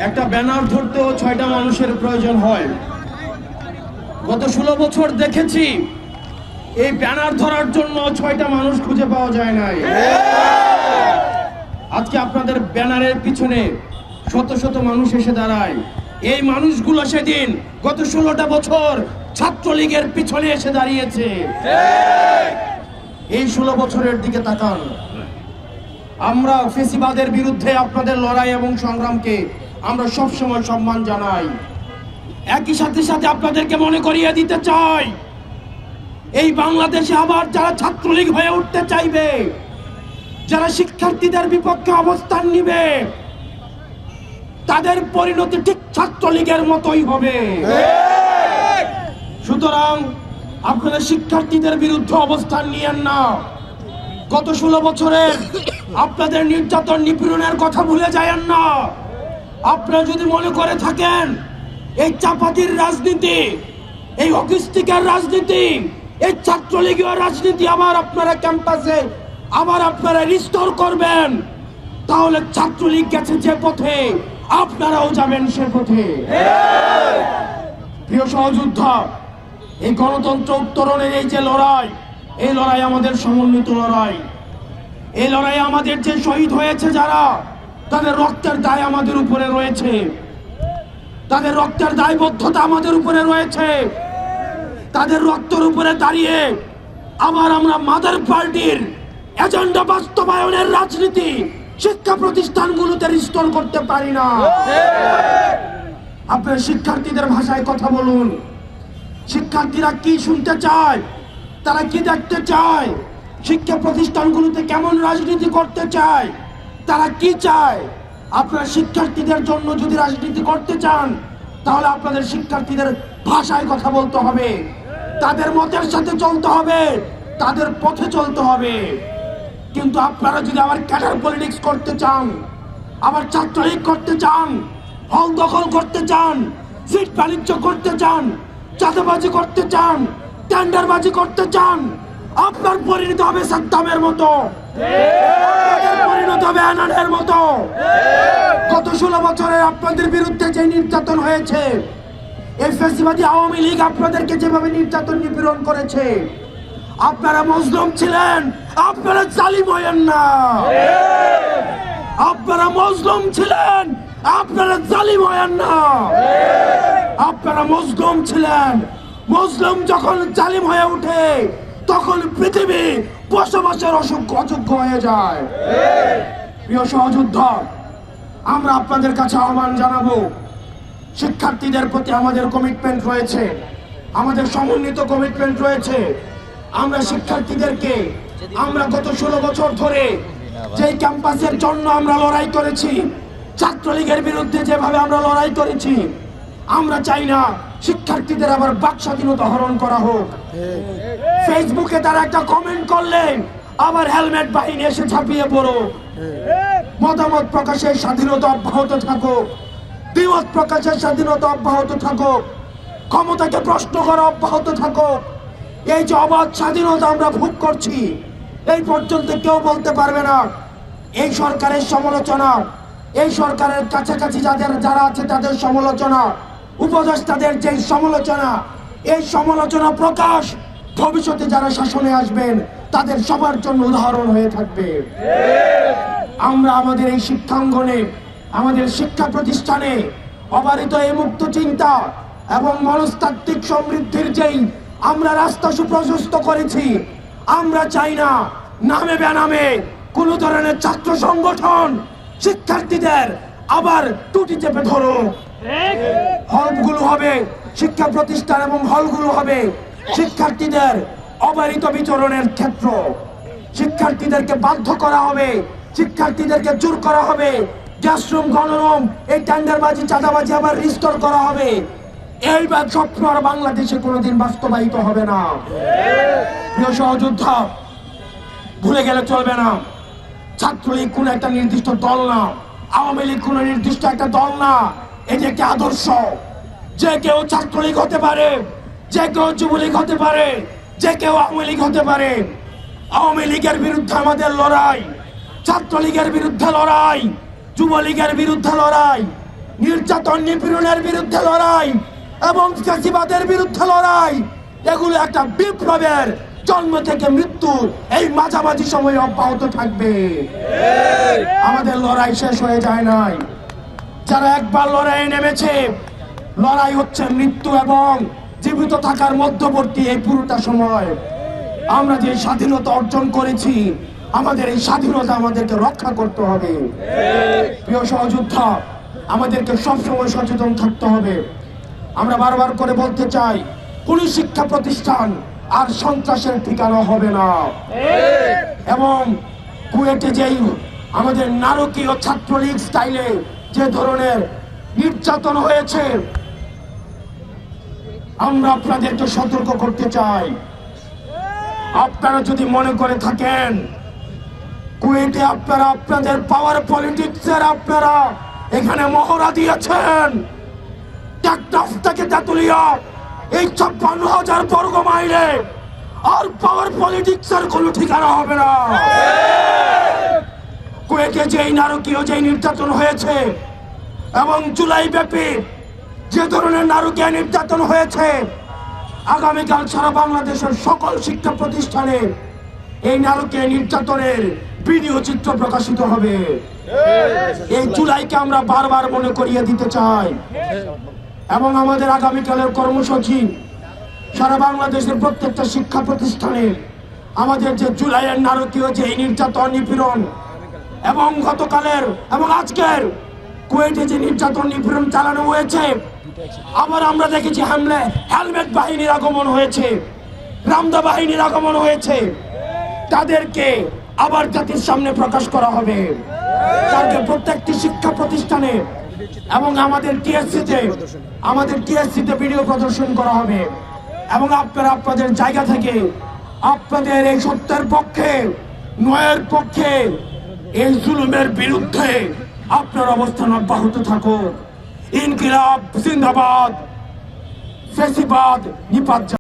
একটা ব্যানার ধরতেও 6টা মানুষের প্রয়োজন হয়। গত 16 বছর দেখেছি এই ব্যানার ধরার জন্য 6টা মানুষ খুঁজে পাওয়া যায় নাই। আজকে আপনাদের ব্যানারের পিছনে শত শত মানুষ এসে দাঁড়ায়। এই মানুষগুলো সেদিন গত 16টা বছর ছাত্রলীগের পিছনে এসে দাঁড়িয়েছে। এই 16 বছরের দিকে তাকান। আমরা ফেসিবাদের বিরুদ্ধে আপনাদের লড়াই এবং সংগ্রামকে আমরা সবসময় সম্মান জানাই। একই সাথে সাথে আপনাদেরকে মনে করিয়ে দিতে চাই, এই বাংলাদেশে আবার যারা ছাত্রলীগ হয়ে উঠতে চাইবে, যারা শিক্ষার্থীদের বিপক্ষে অবস্থান নিবে, তাদের পরিণতি ঠিক ছাত্রলীগের মতোই হবে। সুতরাং আপনারা শিক্ষার্থীদের বিরুদ্ধে অবস্থান নিয়েন না। গত 16 বছরে আপনাদের নির্যাতন নিপীড়নের কথা ভুলে যায়েন না। আপনারা যদি মনে করে থাকেন এই চাপাতির রাজনীতি, এই হকিস্টিকের রাজনীতি, এই ছাত্রলীগীয় রাজনীতি আবার আপনারা ক্যাম্পাসে আবার আপনারা রিস্টোর করবেন, তাহলে ছাত্রলীগ গেছে যে পথে আপনারাও যাবেন সে পথে। প্রিয় সহযোদ্ধা, এই গণতন্ত্র উত্তরণের এই যে লড়াই, এই লড়াই আমাদের সমন্বিত লড়াই। এই লড়াই আমাদের যে শহীদ হয়েছে যারা, তাদের রক্তের দায় আমাদের উপরে রয়েছে, তাদের রক্তের দায়বদ্ধতা আমাদের উপরে রয়েছে। তাদের রক্তের উপরে দাঁড়িয়ে আবার আমরা মাদার পার্টির এজেন্ডা বাস্তবায়নের রাজনীতি শিক্ষা প্রতিষ্ঠানগুলোতে রিস্টোর করতে পারি না। আপনার শিক্ষার্থীদের ভাষায় কথা বলুন। শিক্ষার্থীরা কি শুনতে চায়, তারা কি দেখতে চায়, শিক্ষা প্রতিষ্ঠানগুলোতে কেমন রাজনীতি করতে চায়, তারা কি চায়। আপনার শিক্ষার্থীদের জন্য যদি রাজনীতি করতে চান, তাহলে আপনাদের শিক্ষার্থীদের ভাষায় কথা বলতে হবে, তাদের মতের সাথে চলতে হবে, তাদের পথে চলতে হবে। কিন্তু আপনারা যদি আবার ক্যাডার পলিটিক্স করতে চান, আবার ছাত্রলীগ করতে চান, হল দখল করতে চান, সিট বাণিজ্য করতে চান, চাঁদাবাজি করতে চান, টেন্ডারবাজি করতে চান, আপনার পরিণত হবে সাদ্দামের মতো, পরিণত হবে আনানের মতো। গত 16 বছরে আপনাদের বিরুদ্ধে যে নির্যাতন হয়েছে, এই ফ্যাসিবাদী আওয়ামী লীগ আপনাদেরকে যেভাবে নির্যাতন নিপীড়ন করেছে, আপনারা মজলুম ছিলেন, আপনারা জালিম হয়েন না। আপনারা মজলুম ছিলেন, আপনারা জালিম হয়েন না। আপনারা মজলুম ছিলেন। মজলুম যখন জালিম হয়ে ওঠে, তখন পৃথিবী বসবাসের অযোগ্য হয়ে যায়। প্রিয় সহযোদ্ধা, আমরা আপনাদের কাছে আহ্বান জানাবো, শিক্ষার্থীদের প্রতি আমাদের কমিটমেন্ট রয়েছে, আমাদের সমন্বিত কমিটমেন্ট রয়েছে। আমরা শিক্ষার্থীদেরকে, আমরা গত 16 বছর ধরে যে ক্যাম্পাসের জন্য আমরা লড়াই করেছি, ছাত্রলীগের বিরুদ্ধে যেভাবে আমরা লড়াই করেছি, আমরা চাই না শিক্ষার্থীদের আবার বাক স্বাধীনতা হরণ করা হোক। ফেসবুকে তারা একটা কমেন্ট করলেন, আবার হেলমেট বাহিনী এসে ঝাঁপিয়ে পড়ো। মতামত প্রকাশের স্বাধীনতা অব্যাহত থাকুক, দ্বিমত প্রকাশের স্বাধীনতা অব্যাহত থাকুক, ক্ষমতাকে প্রশ্ন করা অব্যাহত থাকুক। এই যে অবাধ স্বাধীনতা আমরা ভোগ করছি, এই পর্যন্ত কেউ বলতে পারবে না এই সরকারের সমালোচনা, এই সরকারের কাছাকাছি যারা আছে তাদের সমালোচনা, উপদেষ্টাদের যে সমালোচনা, এই সমালোচনা প্রকাশ ভবিষ্যতে যারা শাসনে আসবেন তাদের সবার জন্য উদাহরণ হয়ে থাকবে। আমরা আমাদের এই শিক্ষাঙ্গনে, আমাদের শিক্ষা প্রতিষ্ঠানে অবারিত এই মুক্ত চিন্তা এবং মনস্তাত্ত্বিক সমৃদ্ধির যেই আমরা রাস্তা সুপ্রশস্ত করেছি, আমরা চাই না নামে বেনামে কোন ধরনের ছাত্র সংগঠন শিক্ষার্থীদের আবার টুটি চেপে ধরো। হলগুলো হবে শিক্ষা প্রতিষ্ঠান এবং হলগুলো হবে শিক্ষার্থীদের অবারিত বিচরণের ক্ষেত্র। শিক্ষার্থীদেরকে বাধ্য করা হবে, শিক্ষার্থীদেরকে জোর করা হবে, ক্লাসরুম গণরুম এই টেন্ডারবাজি চাঁদাবাজি আবার রিস্টোর করা হবে। এই স্বপ্ন আর বাংলাদেশে কোনোদিন বাস্তবায়িত হবে না। প্রিয় সহযোদ্ধা, ভুলে গেলে চলবে না, ছাত্রলীগ কোন একটা নির্দিষ্ট দল না, আওয়ামী লীগ কোন নির্দিষ্ট একটা দল না, এটি একটি আদর্শ। যে কেউ ছাত্রলীগ হতে পারে, যে কেউ যুবলীগ হতে পারে, যে কেউ আওয়ামী লীগ হতে পারে। আওয়ামী লীগের বিরুদ্ধে আমাদের লড়াই, ছাত্রলীগের বিরুদ্ধে লড়াই, যুবলীগের বিরুদ্ধে লড়াই, নির্যাতন নিপীড়নের বিরুদ্ধে লড়াই এবং ফ্যাসিবাদের বিরুদ্ধে লড়াই, এগুলো একটা বিপ্লবের জন্ম থেকে মৃত্যু এই মাঝামাঝি সময়ে অব্যাহত থাকবে। আমাদের লড়াই শেষ হয়ে যায় নাই। যারা একবার লড়াইয়ে নেমেছে, লড়াই হচ্ছে মৃত্যু এবং জীবিত থাকার মধ্যবর্তী এই পুরোটা সময়। আমরা যে স্বাধীনতা অর্জন করেছি, আমাদের এই স্বাধীনতা আমাদেরকে রক্ষা করতে হবে। প্রিয় সহযোদ্ধা, আমাদেরকে সবসময় সচেতন থাকতে হবে। আমরা বারবার করে বলতে চাই, কোন শিক্ষা প্রতিষ্ঠান আর সন্ত্রাসের ঠিকানা হবে না। এবং কুয়েটে যেই আমাদের নারকীয় ছাত্রলীগ স্টাইলে যে ধরনের নির্যাতন হয়েছে, আমরা আপনাদেরকে সতর্ক করতে চাই। আপনারা যদি মনে করে থাকেন কুয়েটে আপনারা আপনাদের পাওয়ার পলিটিক্সের আপনারা এখানে মহড়া দিয়েছেন, টেকনাফ থেকে তেতুলিয়া এই 56,000 বর্গ মাইলে আর পাওয়ার পলিটিক্সের কোনো ঠিকানা হবে না। কুয়েটে যেই নারকীয় যেই নির্যাতন হয়েছে এবং জুলাই ব্যাপী যে ধরনের নারকীয় নির্যাতন হয়েছে, আগামীকাল সারা বাংলাদেশের সকল শিক্ষা প্রতিষ্ঠানে এই নারকীয় নির্যাতনের ভিডিও চিত্র প্রকাশিত হবে। এই জুলাইকে আমরা বারবার মনে করিয়ে দিতে চাই। এবং আমাদের আগামীকালের কর্মসূচি সারা বাংলাদেশের প্রত্যেকটা শিক্ষা প্রতিষ্ঠানে আমাদের যে জুলাইয়ের নারকীয় যে নির্যাতন নিপীড়ন এবং গতকালের এবং আজকের কুয়েটে যে নির্যাতন নিপীড়ন চালানো হয়েছে, আবার আমরা দেখেছি হেলমেট বাহিনীর আগমন হয়েছে, রামদা বাহিনীর আগমন হয়েছে। তাদেরকে আবার জাতির সামনে প্রকাশ করা হবে। তাকে প্রত্যেকটি শিক্ষা প্রতিষ্ঠানে এবং আমাদের টিএসসিতে ভিডিও প্রদর্শন করা হবে। এবং আপনারা আপনাদের জায়গা থেকে আপনাদের এই সত্যের পক্ষে, ন্যায়ের পক্ষে, এই জুলুমের বিরুদ্ধে আপনার অবস্থান অব্যাহত থাকুক। ইনকিলাব জিন্দাবাদ, ফ্যাসিবাদ নিপাত।